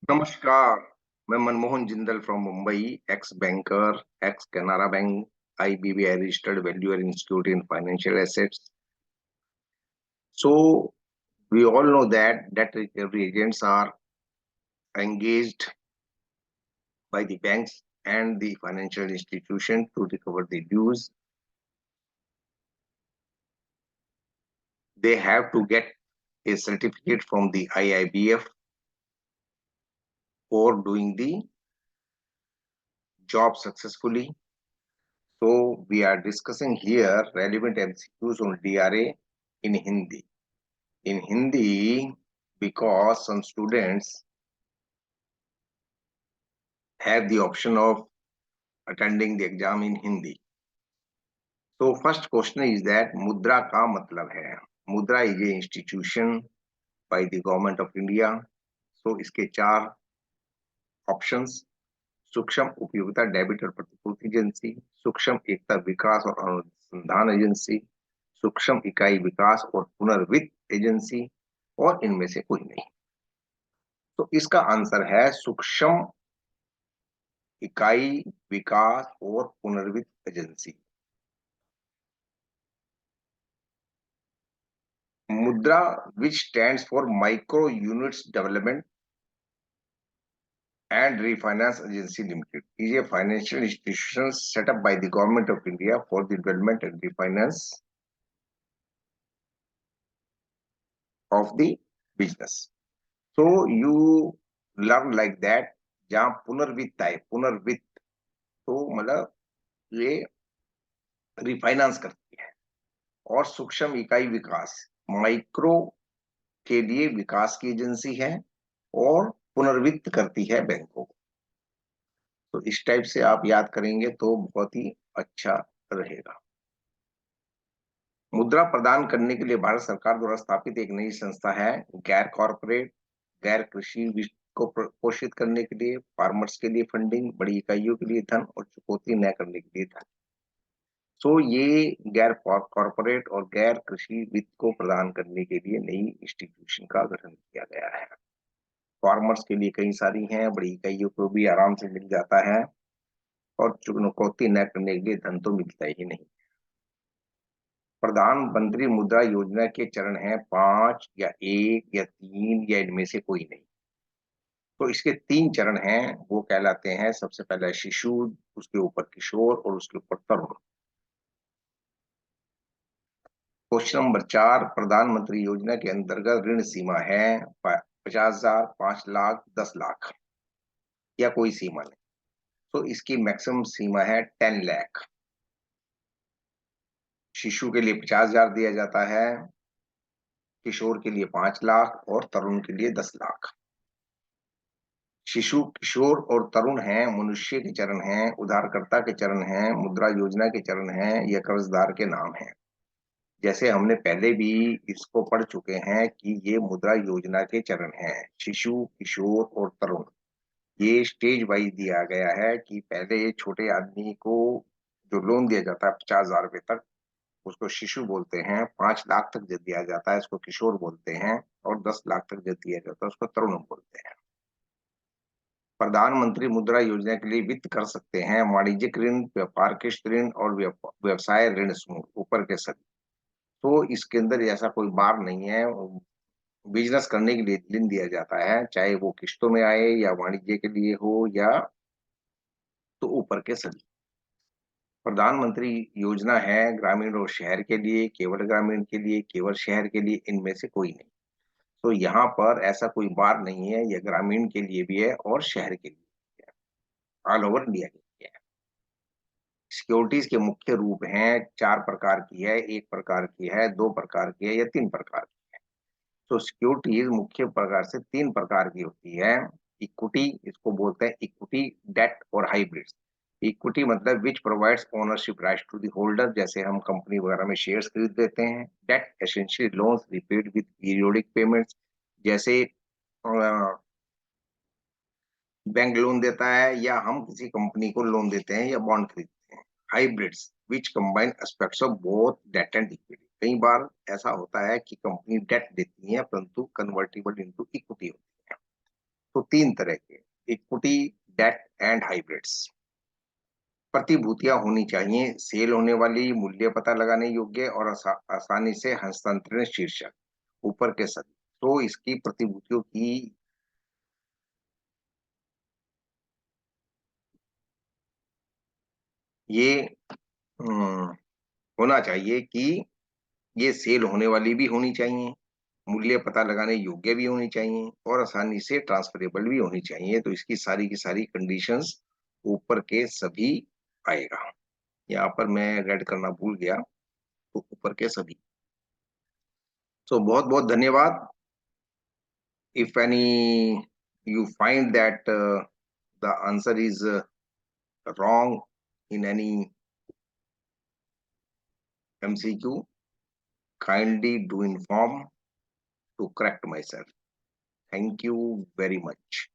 नमस्कार। मैं Manmohan Jindal from Mumbai, x banker, x Canara bank, IBBI registered valuer institute in financial assets. So we all know that recovery agents are engaged by the banks and the financial institution to recover the dues. They have to get a certificate from the IIBF for doing the job successfully. So we are discussing here relevant MCQs on DRA in Hindi. In Hindi, because some students have the option of attending the exam in Hindi. So first question is that मुद्रा का मतलब है. मुद्रा is a institution by the government of India. So इसके चार options: सूक्ष्म उपयोगिता debit और प्रतिपूर्ति एजेंसी, सूक्ष्म एकता विकास और अनुसंधान एजेंसी, सूक्ष्म इकाई विकास और पुनर्वित्त एजेंसी, और इनमें से कोई नहीं. तो इसका आंसर है सूक्ष्म इकाई विकास और पुनर्वित्त एजेंसी. मुद्रा which stands for micro units development and refinance agency limited is a financial institution set up by the government of India for the development and refinance of the business. So you learn like that. जहाँ पुनर्वित्त है, पुनर्वित्त तो मतलब ये refinance करती है, और सूक्ष्म इकाई विकास माइक्रो के लिए विकास की एजेंसी है और पुनर्वित्त करती है बैंकों को. तो इस टाइप से आप याद करेंगे तो बहुत ही अच्छा रहेगा. मुद्रा प्रदान करने के लिए भारत सरकार द्वारा स्थापित एक नई संस्था है, गैर कॉर्पोरेट, गैर कृषि वित्त को पोषित करने के लिए, फार्मर्स के लिए फंडिंग, बड़ी इकाइयों के लिए धन और चुकौती न करने के लिए धन. सो ये गैर कॉर्पोरेट और गैर कृषि वित्त को प्रदान करने के लिए नई इंस्टीट्यूशन का गठन किया गया है. फार्मर्स के लिए कई सारी हैं, बड़ी इकाइयों को भी आराम से मिल जाता है, और चुकौती न करने के लिए धन तो मिलता ही नहीं. प्रधानमंत्री मुद्रा योजना के चरण हैं 5 या 1 या 3 या इनमें से कोई नहीं. तो इसके 3 चरण हैं, वो कहलाते हैं, सबसे पहले शिशु, उसके ऊपर किशोर और उसके ऊपर तरुण. क्वेश्चन नंबर 4, प्रधानमंत्री योजना के अंतर्गत ऋण सीमा है 50,000, 5 लाख, 10 लाख या कोई सीमा नहीं. तो इसकी मैक्सिमम सीमा है 10 लाख. शिशु के लिए 50,000 दिया जाता है, किशोर के लिए 5 लाख और तरुण के लिए 10 लाख. शिशु, किशोर और तरुण हैं मनुष्य के चरण हैं, उधारकर्ता के चरण हैं, मुद्रा योजना के चरण हैं, या कर्जदार के नाम हैं. जैसे हमने पहले भी इसको पढ़ चुके हैं कि ये मुद्रा योजना के चरण हैं, शिशु, किशोर और तरुण. ये स्टेज वाइज दिया गया है कि पहले छोटे आदमी को जो लोन दिया जाता है 50,000 रुपए तक, उसको शिशु बोलते हैं. 5 लाख तक जब दिया जाता है उसको किशोर बोलते हैं, और 10 लाख तक जब दिया जाता है उसको तरुण बोलते हैं. प्रधानमंत्री मुद्रा योजना के लिए वित्त कर सकते हैं वाणिज्यिक ऋण, व्यापार के ऋण और व्यवसाय ऋण समूह, ऊपर के सभी. तो इसके अंदर ऐसा कोई बार नहीं है. बिजनेस करने के लिए ऋण दिया जाता है, चाहे वो किस्तों में आए या वाणिज्य के लिए हो, या तो ऊपर के सभी. प्रधानमंत्री योजना है ग्रामीण और शहर के लिए, केवल ग्रामीण के लिए, केवल शहर के लिए, इनमें से कोई नहीं. तो यहाँ पर ऐसा कोई बार नहीं है, यह ग्रामीण के लिए भी है और शहर के लिए भी है, ऑल ओवर इंडिया के लिए है. सिक्योरिटीज के मुख्य रूप हैं, 4 प्रकार की है, 1 प्रकार की है, 2 प्रकार की है या 3 प्रकार की है. तो सिक्योरिटीज मुख्य प्रकार से 3 प्रकार की होती है. इक्विटी, इसको बोलते हैं इक्विटी, डेट और हाइब्रिड्स. इक्विटी मतलब which provides ownership rights to the holder, जैसे हम कंपनी वगैरह में शेयर्स खरीद लेते हैं. Debt essentially loans repaid with periodic payments, जैसे बैंक लोन देता है या हम किसी कंपनी को लोन देते हैं या बॉन्ड खरीदते हैं. Hybrids which combine aspects of both debt and equity. कई बार ऐसा होता है कि कंपनी डेट देती है परंतु कन्वर्टिबल इनटू इक्विटी होती है। तो 3 तरह के इक्विटी, डेट एंड हाइब्रिड्स प्रतिभूतियां होनी चाहिए, सेल होने वाली, मूल्य पता लगाने योग्य और आसानी से हस्तांतरण शीर्षक ऊपर के सभी। तो इसकी प्रतिभूतियों की ये अम, होना चाहिए कि ये सेल होने वाली भी होनी चाहिए, मूल्य पता लगाने योग्य भी होनी चाहिए और आसानी से ट्रांसफरेबल भी होनी चाहिए। तो इसकी सारी की सारी कंडीशंस ऊपर के सभी आएगा। यहाँ पर मैं रेड करना भूल गया, तो ऊपर के सभी। तो बहुत बहुत धन्यवाद। If any you find that the answer is wrong in any MCQ, kindly do inform to correct myself. Thank you very much.